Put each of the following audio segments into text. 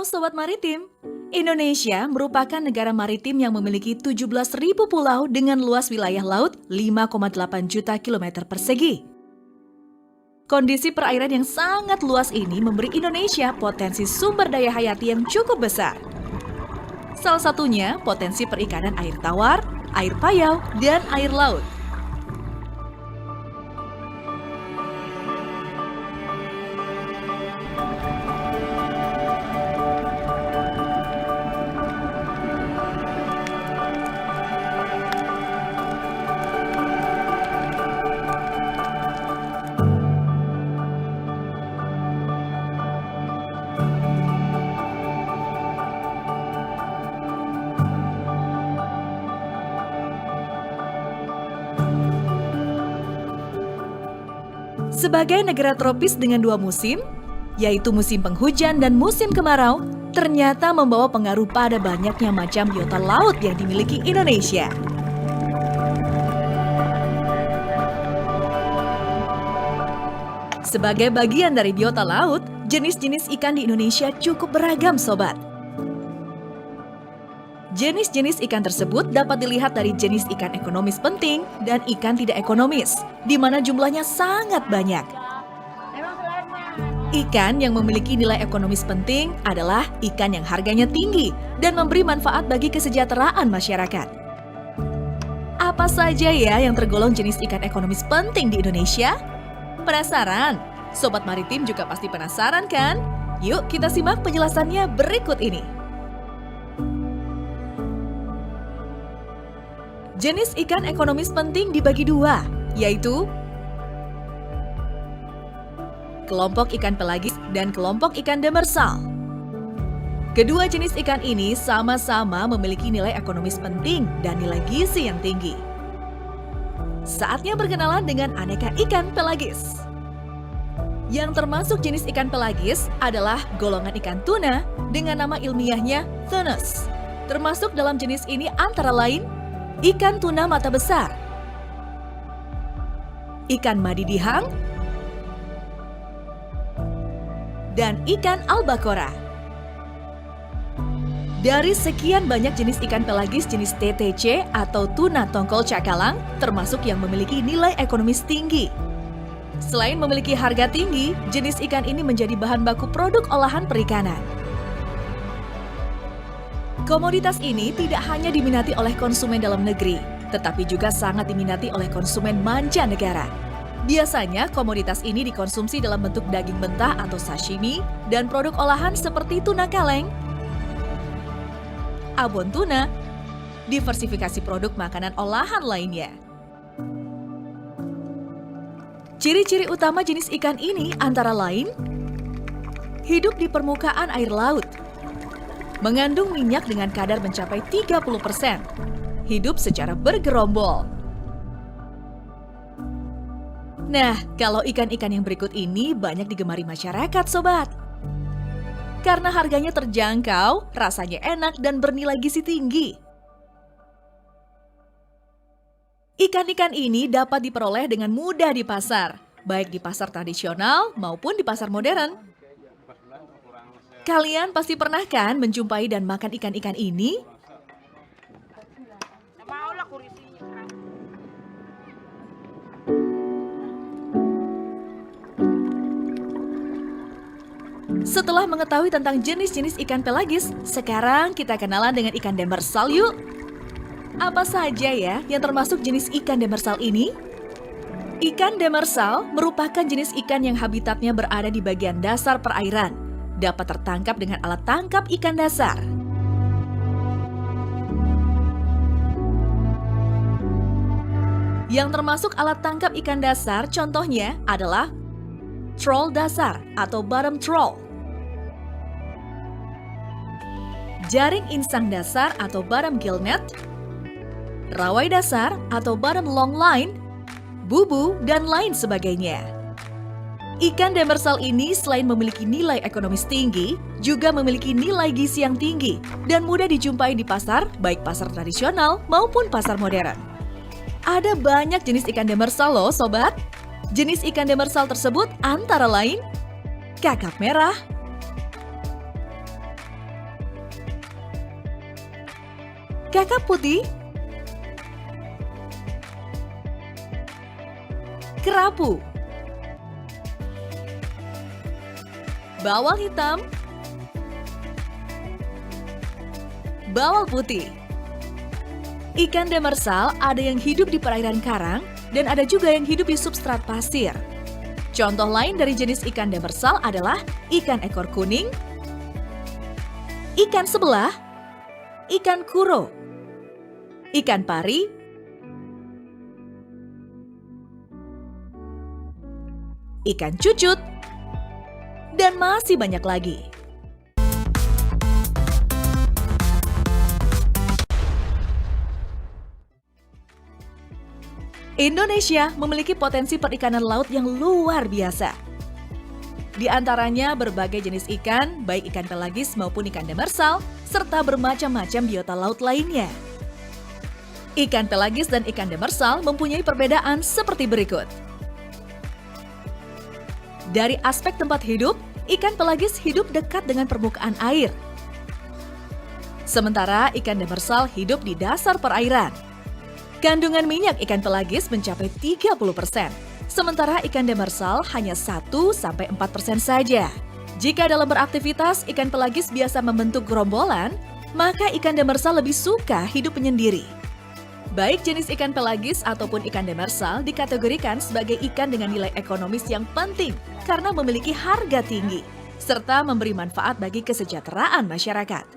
Sobat Maritim, Indonesia merupakan negara maritim yang memiliki 17.000 pulau dengan luas wilayah laut 5,8 juta kilometer persegi. Kondisi perairan yang sangat luas ini memberi Indonesia potensi sumber daya hayati yang cukup besar. Salah satunya potensi perikanan air tawar, air payau, dan air laut. Sebagai negara tropis dengan dua musim, yaitu musim penghujan dan musim kemarau, ternyata membawa pengaruh pada banyaknya macam biota laut yang dimiliki Indonesia. Sebagai bagian dari biota laut, jenis-jenis ikan di Indonesia cukup beragam, sobat. Jenis-jenis ikan tersebut dapat dilihat dari jenis ikan ekonomis penting dan ikan tidak ekonomis, di mana jumlahnya sangat banyak. Ikan yang memiliki nilai ekonomis penting adalah ikan yang harganya tinggi dan memberi manfaat bagi kesejahteraan masyarakat. Apa saja ya yang tergolong jenis ikan ekonomis penting di Indonesia? Penasaran? Sobat Maritim juga pasti penasaran kan? Yuk kita simak penjelasannya berikut ini. Jenis ikan ekonomis penting dibagi dua, yaitu kelompok ikan pelagis dan kelompok ikan demersal. Kedua jenis ikan ini sama-sama memiliki nilai ekonomis penting dan nilai gizi yang tinggi. Saatnya berkenalan dengan aneka ikan pelagis. Yang termasuk jenis ikan pelagis adalah golongan ikan tuna dengan nama ilmiahnya Turnus. Termasuk dalam jenis ini antara lain ikan tuna mata besar, ikan madidihang, dan ikan albacora. Dari sekian banyak jenis ikan pelagis jenis TTC atau tuna tongkol cakalang, termasuk yang memiliki nilai ekonomis tinggi. Selain memiliki harga tinggi, jenis ikan ini menjadi bahan baku produk olahan perikanan. Komoditas ini tidak hanya diminati oleh konsumen dalam negeri, tetapi juga sangat diminati oleh konsumen mancanegara. Biasanya komoditas ini dikonsumsi dalam bentuk daging mentah atau sashimi dan produk olahan seperti tuna kaleng, abon tuna, diversifikasi produk makanan olahan lainnya. Ciri-ciri utama jenis ikan ini antara lain hidup di permukaan air laut, mengandung minyak dengan kadar mencapai 30%, hidup secara bergerombol. Nah, kalau ikan-ikan yang berikut ini banyak digemari masyarakat, sobat. Karena harganya terjangkau, rasanya enak dan bernilai gizi tinggi. Ikan-ikan ini dapat diperoleh dengan mudah di pasar, baik di pasar tradisional maupun di pasar modern. Kalian pasti pernah kan menjumpai dan makan ikan-ikan ini? Setelah mengetahui tentang jenis-jenis ikan pelagis, sekarang kita kenalan dengan ikan demersal yuk. Apa saja ya yang termasuk jenis ikan demersal ini? Ikan demersal merupakan jenis ikan yang habitatnya berada di bagian dasar perairan. Dapat tertangkap dengan alat tangkap ikan dasar. Yang termasuk alat tangkap ikan dasar contohnya adalah troll dasar atau bottom troll, jaring insang dasar atau bottom gill net, rawai dasar atau bottom long line, bubu, dan lain sebagainya. Ikan demersal ini selain memiliki nilai ekonomis tinggi, juga memiliki nilai gizi yang tinggi dan mudah dijumpai di pasar, baik pasar tradisional maupun pasar modern. Ada banyak jenis ikan demersal loh, sobat. Jenis ikan demersal tersebut antara lain kakap merah, kakap putih, kerapu, bawang hitam, bawal putih. Ikan demersal ada yang hidup di perairan karang dan ada juga yang hidup di substrat pasir. Contoh lain dari jenis ikan demersal adalah ikan ekor kuning, ikan sebelah, ikan kuro, ikan pari, ikan cucut, dan masih banyak lagi. Indonesia memiliki potensi perikanan laut yang luar biasa. Di antaranya berbagai jenis ikan, baik ikan pelagis maupun ikan demersal, serta bermacam-macam biota laut lainnya. Ikan pelagis dan ikan demersal mempunyai perbedaan seperti berikut. Dari aspek tempat hidup, ikan pelagis hidup dekat dengan permukaan air. Sementara ikan demersal hidup di dasar perairan. Kandungan minyak ikan pelagis mencapai 30%, sementara ikan demersal hanya 1-4% saja. Jika dalam beraktivitas, ikan pelagis biasa membentuk gerombolan, maka ikan demersal lebih suka hidup menyendiri. Baik jenis ikan pelagis ataupun ikan demersal dikategorikan sebagai ikan dengan nilai ekonomis yang penting karena memiliki harga tinggi, serta memberi manfaat bagi kesejahteraan masyarakat.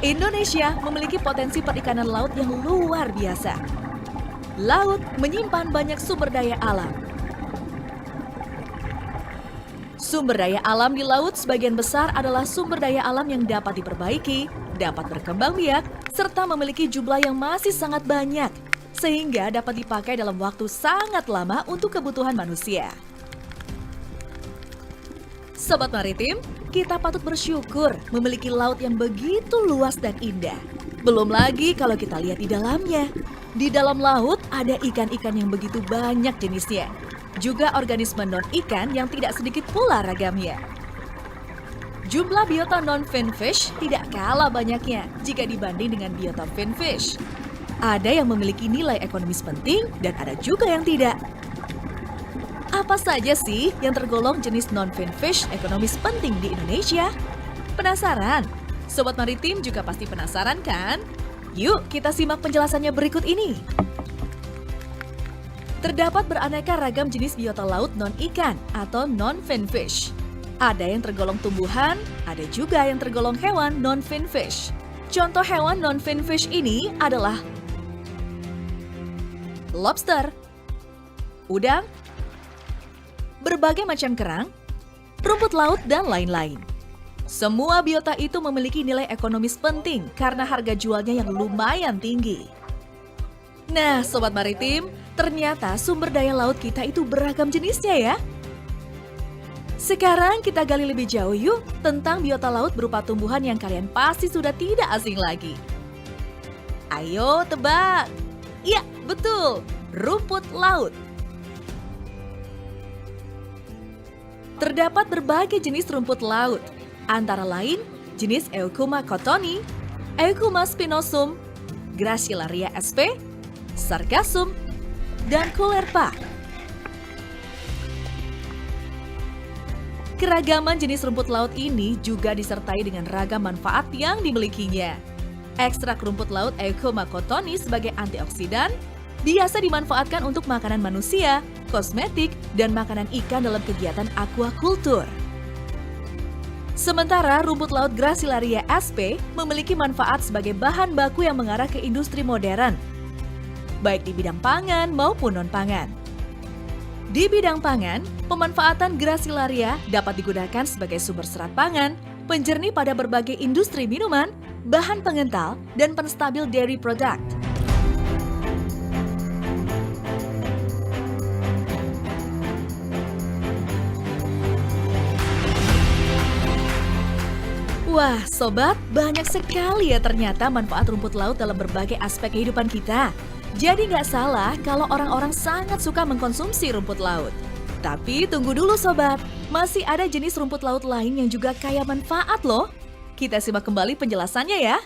Indonesia memiliki potensi perikanan laut yang luar biasa. Laut menyimpan banyak sumber daya alam. Sumber daya alam di laut sebagian besar adalah sumber daya alam yang dapat diperbaiki, dapat berkembang biak, serta memiliki jumlah yang masih sangat banyak, sehingga dapat dipakai dalam waktu sangat lama untuk kebutuhan manusia. Sobat Maritim, kita patut bersyukur memiliki laut yang begitu luas dan indah. Belum lagi kalau kita lihat di dalamnya. Di dalam laut ada ikan-ikan yang begitu banyak jenisnya. Juga organisme non-ikan yang tidak sedikit pula ragamnya. Jumlah biota non-fin fish tidak kalah banyaknya jika dibanding dengan biota fin fish. Ada yang memiliki nilai ekonomis penting dan ada juga yang tidak. Apa saja sih yang tergolong jenis non-fin fish ekonomis penting di Indonesia? Penasaran? Sobat Maritim juga pasti penasaran kan? Yuk kita simak penjelasannya berikut ini. Terdapat beraneka ragam jenis biota laut non-ikan atau non-fin fish. Ada yang tergolong tumbuhan, ada juga yang tergolong hewan non-fin fish. Contoh hewan non-fin fish ini adalah lobster, udang, berbagai macam kerang, rumput laut, dan lain-lain. Semua biota itu memiliki nilai ekonomis penting karena harga jualnya yang lumayan tinggi. Nah, Sobat Maritim, ternyata sumber daya laut kita itu beragam jenisnya ya. Sekarang kita gali lebih jauh yuk tentang biota laut berupa tumbuhan yang kalian pasti sudah tidak asing lagi. Ayo tebak. Iya, betul, rumput laut. Terdapat berbagai jenis rumput laut, antara lain jenis Eucuma cottoni, Eucuma spinosum, Gracilaria sp, Sargassum, dan Caulerpa. Keragaman jenis rumput laut ini juga disertai dengan ragam manfaat yang dimilikinya. Ekstrak rumput laut Eucuma cottoni sebagai antioksidan biasa dimanfaatkan untuk makanan manusia, kosmetik, dan makanan ikan dalam kegiatan aquaculture. Sementara rumput laut Gracilaria sp memiliki manfaat sebagai bahan baku yang mengarah ke industri modern, baik di bidang pangan maupun non-pangan. Di bidang pangan, Pemanfaatan Gracilaria dapat digunakan sebagai sumber serat pangan, penjernih pada berbagai industri minuman, bahan pengental, dan penstabil dairy product. Wah, sobat, banyak sekali ya ternyata manfaat rumput laut dalam berbagai aspek kehidupan kita. Jadi nggak salah kalau orang-orang sangat suka mengkonsumsi rumput laut. Tapi tunggu dulu sobat, masih ada jenis rumput laut lain yang juga kaya manfaat loh. Kita simak kembali penjelasannya ya.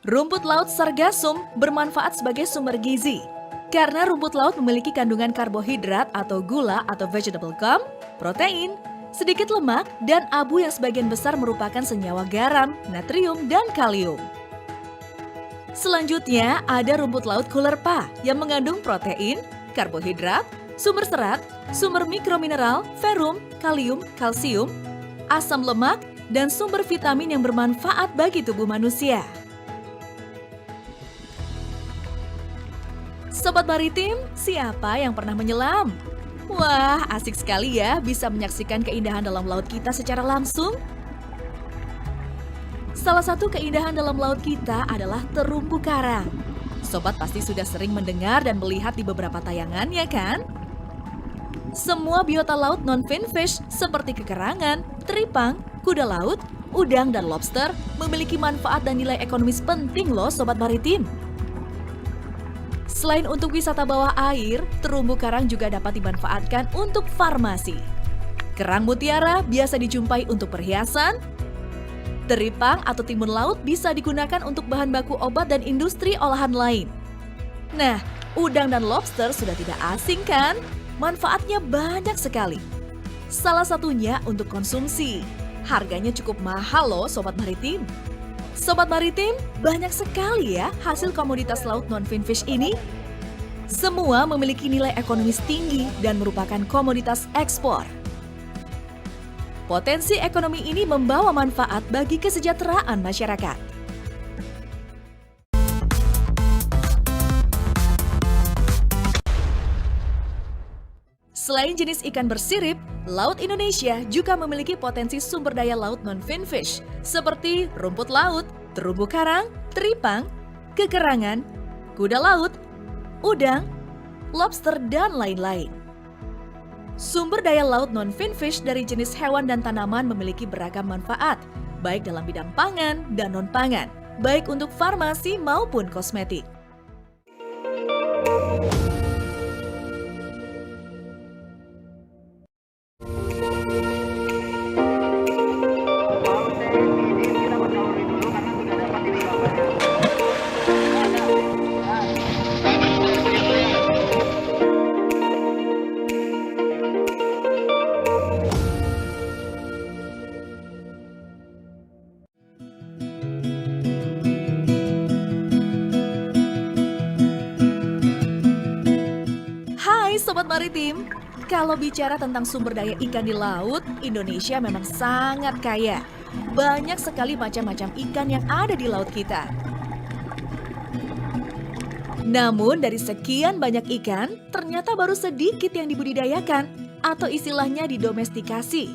Rumput laut sargassum bermanfaat sebagai sumber gizi. Karena rumput laut memiliki kandungan karbohidrat atau gula atau vegetable gum, protein, sedikit lemak, dan abu yang sebagian besar merupakan senyawa garam, natrium, dan kalium. Selanjutnya ada rumput laut Caulerpa yang mengandung protein, karbohidrat, sumber serat, sumber mikromineral, ferrum, kalium, kalsium, asam lemak, dan sumber vitamin yang bermanfaat bagi tubuh manusia. Sobat Maritim, siapa yang pernah menyelam? Wah, asik sekali ya bisa menyaksikan keindahan dalam laut kita secara langsung. Salah satu keindahan dalam laut kita adalah terumbu karang. Sobat pasti sudah sering mendengar dan melihat di beberapa tayangan, ya kan? Semua biota laut non-finfish seperti kekerangan, teripang, kuda laut, udang, dan lobster memiliki manfaat dan nilai ekonomis penting loh Sobat Maritim. Selain untuk wisata bawah air, terumbu karang juga dapat dimanfaatkan untuk farmasi. Kerang mutiara biasa dijumpai untuk perhiasan. Teripang atau timun laut bisa digunakan untuk bahan baku obat dan industri olahan lain. Nah, udang dan lobster sudah tidak asing kan? Manfaatnya banyak sekali. Salah satunya untuk konsumsi. Harganya cukup mahal loh Sobat Maritim. Sobat Maritim, banyak sekali ya hasil komoditas laut non-finfish ini. Semua memiliki nilai ekonomis tinggi dan merupakan komoditas ekspor. Potensi ekonomi ini membawa manfaat bagi kesejahteraan masyarakat. Selain jenis ikan bersirip, Laut Indonesia juga memiliki potensi sumber daya laut non-finfish seperti rumput laut, terumbu karang, teripang, kekerangan, kuda laut, udang, lobster, dan lain-lain. Sumber daya laut non-finfish dari jenis hewan dan tanaman memiliki beragam manfaat, baik dalam bidang pangan dan non-pangan, baik untuk farmasi maupun kosmetik. Sobat Maritim, kalau bicara tentang sumber daya ikan di laut, Indonesia memang sangat kaya. Banyak sekali macam-macam ikan yang ada di laut kita. Namun dari sekian banyak ikan, ternyata baru sedikit yang dibudidayakan atau istilahnya didomestikasi.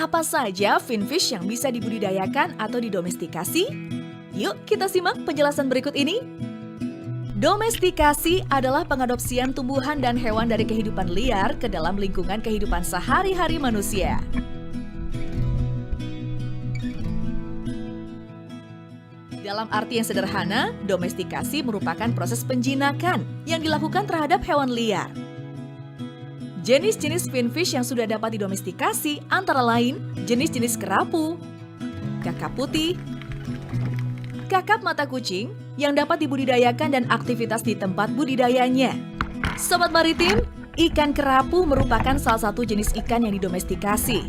Apa saja finfish yang bisa dibudidayakan atau didomestikasi? Yuk kita simak penjelasan berikut ini. Domestikasi adalah pengadopsian tumbuhan dan hewan dari kehidupan liar ke dalam lingkungan kehidupan sehari-hari manusia. Dalam arti yang sederhana, domestikasi merupakan proses penjinakan yang dilakukan terhadap hewan liar. Jenis-jenis finfish yang sudah dapat didomestikasi antara lain jenis-jenis kerapu, kakap putih, kakap mata kucing yang dapat dibudidayakan dan aktivitas di tempat budidayanya. Sobat Maritim, ikan kerapu merupakan salah satu jenis ikan yang didomestikasi.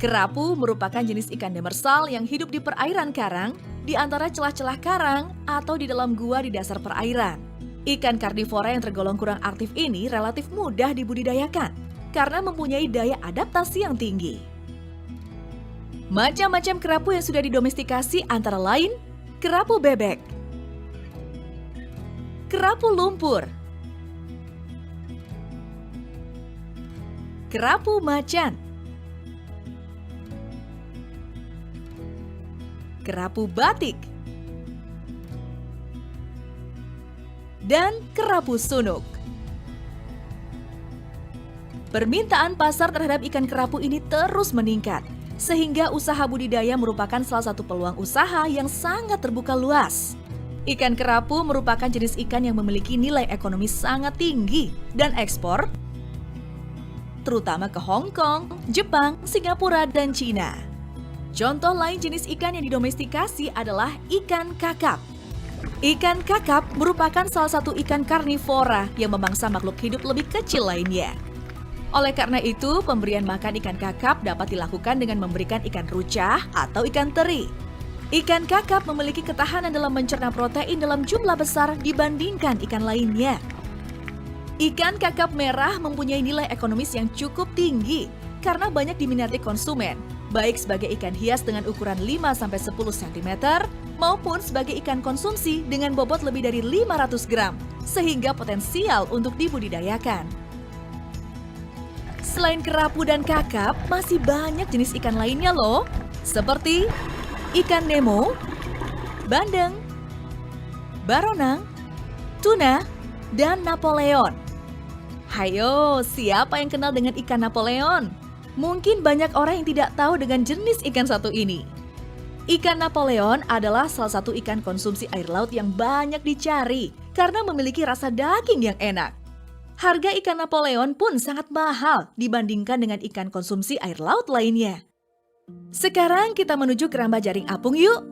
Kerapu merupakan jenis ikan demersal yang hidup di perairan karang, di antara celah-celah karang atau di dalam gua di dasar perairan. Ikan karnivora yang tergolong kurang aktif ini relatif mudah dibudidayakan karena mempunyai daya adaptasi yang tinggi. Macam-macam kerapu yang sudah didomestikasi antara lain kerapu bebek, kerapu lumpur, kerapu macan, kerapu batik, dan kerapu sunuk. Permintaan pasar terhadap ikan kerapu ini terus meningkat, sehingga usaha budidaya merupakan salah satu peluang usaha yang sangat terbuka luas. Ikan kerapu merupakan jenis ikan yang memiliki nilai ekonomi sangat tinggi dan ekspor, terutama ke Hong Kong, Jepang, Singapura, dan Cina. Contoh lain jenis ikan yang didomestikasi adalah ikan kakap. Ikan kakap merupakan salah satu ikan karnivora yang memangsa makhluk hidup lebih kecil lainnya. Oleh karena itu, pemberian makan ikan kakap dapat dilakukan dengan memberikan ikan rucah atau ikan teri. Ikan kakap memiliki ketahanan dalam mencerna protein dalam jumlah besar dibandingkan ikan lainnya. Ikan kakap merah mempunyai nilai ekonomis yang cukup tinggi karena banyak diminati konsumen, baik sebagai ikan hias dengan ukuran 5-10 cm maupun sebagai ikan konsumsi dengan bobot lebih dari 500 gram, sehingga potensial untuk dibudidayakan. Selain kerapu dan kakap, masih banyak jenis ikan lainnya loh, seperti ikan nemo, bandeng, baronang, tuna, dan Napoleon. Hayo, siapa yang kenal dengan ikan Napoleon? Mungkin banyak orang yang tidak tahu dengan jenis ikan satu ini. Ikan Napoleon adalah salah satu ikan konsumsi air laut yang banyak dicari karena memiliki rasa daging yang enak. Harga ikan Napoleon pun sangat mahal dibandingkan dengan ikan konsumsi air laut lainnya. Sekarang kita menuju ke Keramba Jaring Apung yuk.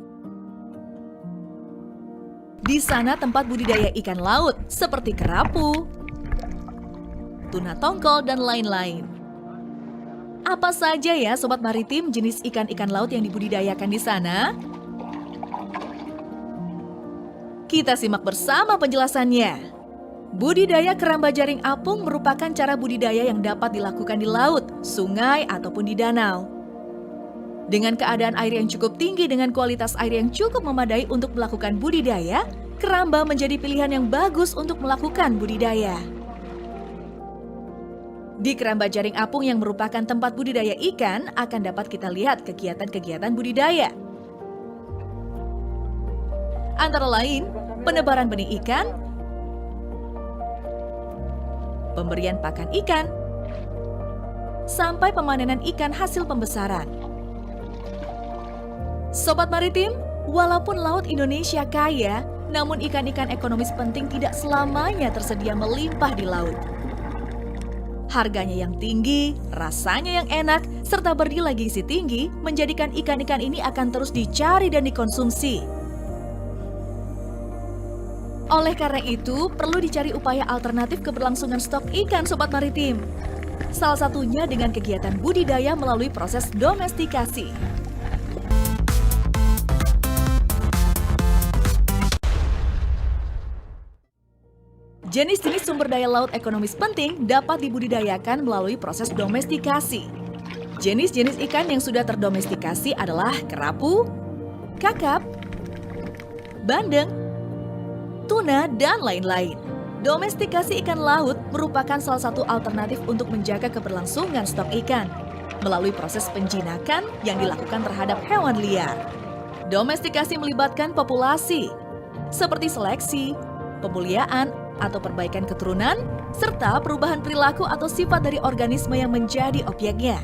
Di sana tempat budidaya ikan laut seperti kerapu, tuna tongkol, dan lain-lain. Apa saja ya Sobat Maritim jenis ikan-ikan laut yang dibudidayakan di sana? Kita simak bersama penjelasannya. Budidaya keramba jaring apung merupakan cara budidaya yang dapat dilakukan di laut, sungai, ataupun di danau. Dengan keadaan air yang cukup tinggi dengan kualitas air yang cukup memadai untuk melakukan budidaya, keramba menjadi pilihan yang bagus untuk melakukan budidaya. Di keramba jaring apung yang merupakan tempat budidaya ikan, akan dapat kita lihat kegiatan-kegiatan budidaya. Antara lain, penebaran benih ikan, pemberian pakan ikan, sampai pemanenan ikan hasil pembesaran. Sobat Maritim, walaupun laut Indonesia kaya, namun ikan-ikan ekonomis penting tidak selamanya tersedia melimpah di laut. Harganya yang tinggi, rasanya yang enak, serta bernilai gizi tinggi menjadikan ikan-ikan ini akan terus dicari dan dikonsumsi. Oleh karena itu, perlu dicari upaya alternatif keberlangsungan stok ikan Sobat Maritim. Salah satunya dengan kegiatan budidaya melalui proses domestikasi. Jenis-jenis sumber daya laut ekonomis penting dapat dibudidayakan melalui proses domestikasi. Jenis-jenis ikan yang sudah terdomestikasi adalah kerapu, kakap, bandeng, tuna, dan lain-lain. Domestikasi ikan laut merupakan salah satu alternatif untuk menjaga keberlangsungan stok ikan melalui proses penjinakan yang dilakukan terhadap hewan liar. Domestikasi melibatkan populasi, seperti seleksi, pemuliaan, atau perbaikan keturunan, serta perubahan perilaku atau sifat dari organisme yang menjadi objeknya.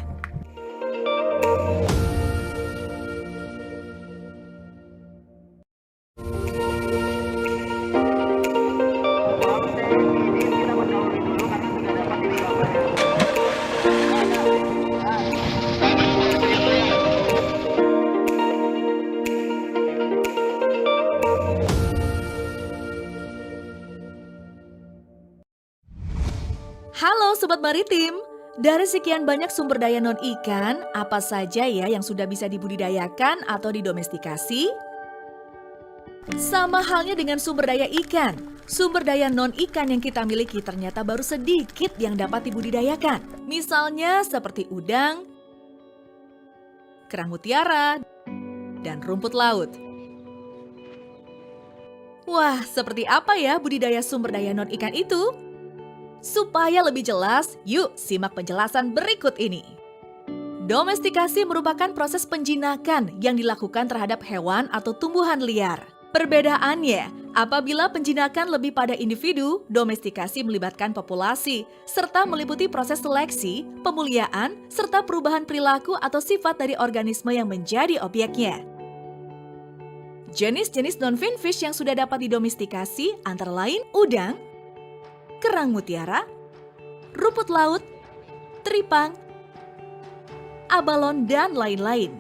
Halo Sobat Maritim, dari sekian banyak sumber daya non-ikan, apa saja ya yang sudah bisa dibudidayakan atau didomestikasi? Sama halnya dengan sumber daya ikan, sumber daya non-ikan yang kita miliki ternyata baru sedikit yang dapat dibudidayakan. Misalnya seperti udang, kerang mutiara, dan rumput laut. Wah, seperti apa ya budidaya sumber daya non-ikan itu? Supaya lebih jelas, yuk simak penjelasan berikut ini. Domestikasi merupakan proses penjinakan yang dilakukan terhadap hewan atau tumbuhan liar. Perbedaannya, apabila penjinakan lebih pada individu, domestikasi melibatkan populasi, serta meliputi proses seleksi, pemuliaan, serta perubahan perilaku atau sifat dari organisme yang menjadi objeknya. Jenis-jenis non-finfish yang sudah dapat didomestikasi antara lain udang, kerang mutiara, rumput laut, teripang, abalon, dan lain-lain.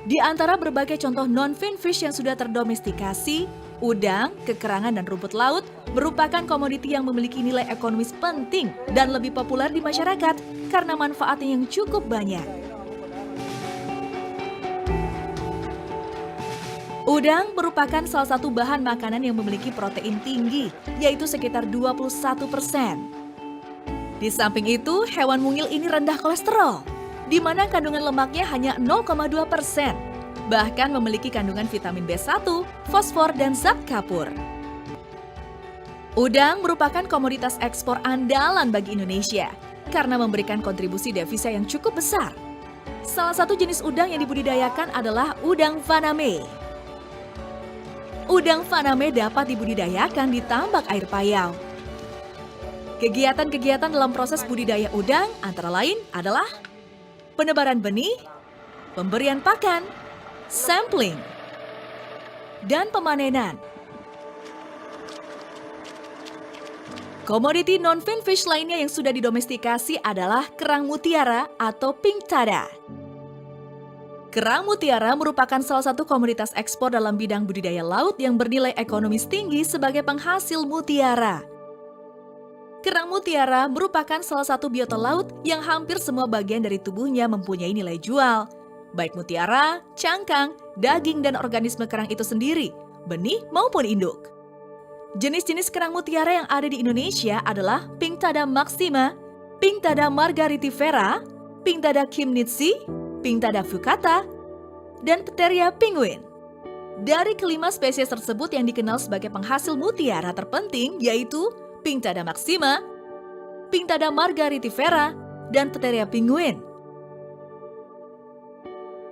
Di antara berbagai contoh non-finfish yang sudah terdomestikasi, udang, kekerangan, dan rumput laut merupakan komoditi yang memiliki nilai ekonomis penting dan lebih populer di masyarakat karena manfaatnya yang cukup banyak. Udang merupakan salah satu bahan makanan yang memiliki protein tinggi, yaitu sekitar 21%. Di samping itu, hewan mungil ini rendah kolesterol, di mana kandungan lemaknya hanya 0,2%. Bahkan memiliki kandungan vitamin B1, fosfor, dan zat kapur. Udang merupakan komoditas ekspor andalan bagi Indonesia, karena memberikan kontribusi devisa yang cukup besar. Salah satu jenis udang yang dibudidayakan adalah udang faname. Udang faname dapat dibudidayakan di tambak air payau. Kegiatan-kegiatan dalam proses budidaya udang antara lain adalah penebaran benih, pemberian pakan, sampling, dan pemanenan. Komoditi non-finfish lainnya yang sudah didomestikasi adalah kerang mutiara atau pinctada. Kerang mutiara merupakan salah satu komoditas ekspor dalam bidang budidaya laut yang bernilai ekonomis tinggi sebagai penghasil mutiara. Kerang mutiara merupakan salah satu biota laut yang hampir semua bagian dari tubuhnya mempunyai nilai jual, baik mutiara, cangkang, daging, dan organisme kerang itu sendiri, benih maupun induk. Jenis-jenis kerang mutiara yang ada di Indonesia adalah Pinctada maxima, Pinctada margaritifera, Pinctada kimnitzi, Pinctada fucata, dan Pteria penguin. Dari kelima spesies tersebut yang dikenal sebagai penghasil mutiara terpenting yaitu Pinctada maxima, Pinctada margaritifera, dan Pteria penguin.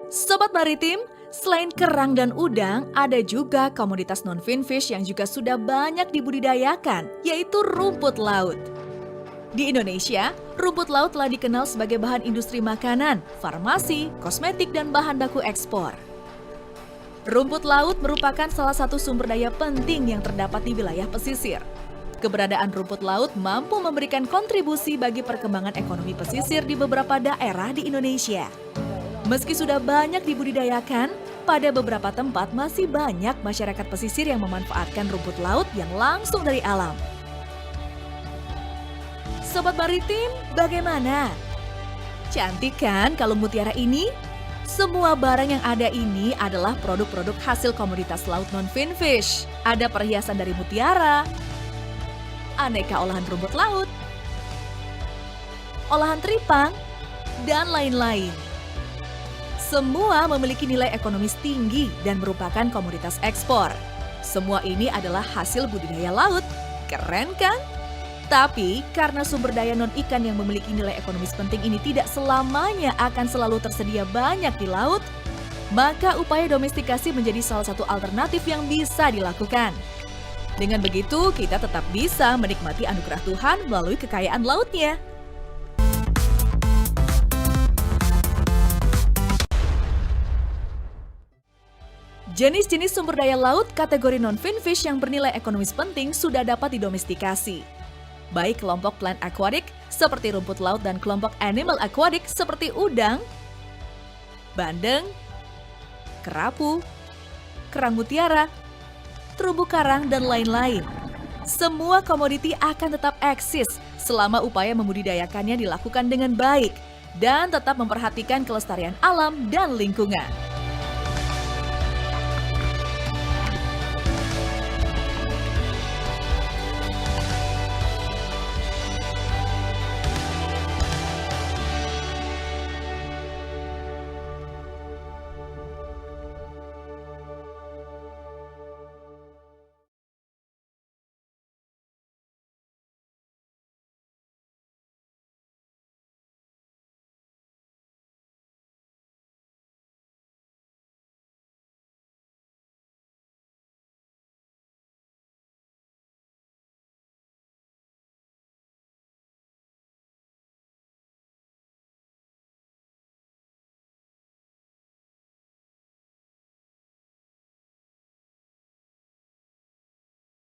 Sobat Maritim, selain kerang dan udang, ada juga komoditas non-finfish yang juga sudah banyak dibudidayakan, yaitu rumput laut. Di Indonesia, rumput laut telah dikenal sebagai bahan industri makanan, farmasi, kosmetik, dan bahan baku ekspor. Rumput laut merupakan salah satu sumber daya penting yang terdapat di wilayah pesisir. Keberadaan rumput laut mampu memberikan kontribusi bagi perkembangan ekonomi pesisir di beberapa daerah di Indonesia. Meski sudah banyak dibudidayakan, pada beberapa tempat masih banyak masyarakat pesisir yang memanfaatkan rumput laut yang langsung dari alam. Sobat Maritim, bagaimana? Cantik kan kalung mutiara ini? Semua barang yang ada ini adalah produk-produk hasil komoditas laut non-finfish. Ada perhiasan dari mutiara, aneka olahan rumput laut, olahan teripang, dan lain-lain. Semua memiliki nilai ekonomis tinggi dan merupakan komoditas ekspor. Semua ini adalah hasil budidaya laut. Keren kan? Tapi karena sumber daya non-ikan yang memiliki nilai ekonomis penting ini tidak selamanya akan selalu tersedia banyak di laut, maka upaya domestikasi menjadi salah satu alternatif yang bisa dilakukan. Dengan begitu, kita tetap bisa menikmati anugerah Tuhan melalui kekayaan lautnya. Jenis-jenis sumber daya laut kategori non-finfish yang bernilai ekonomis penting sudah dapat didomestikasi. Baik kelompok plant aquatic seperti rumput laut dan kelompok animal aquatic seperti udang, bandeng, kerapu, kerang mutiara, terumbu karang, dan lain-lain. Semua komoditi akan tetap eksis selama upaya membudidayakannya dilakukan dengan baik dan tetap memperhatikan kelestarian alam dan lingkungan.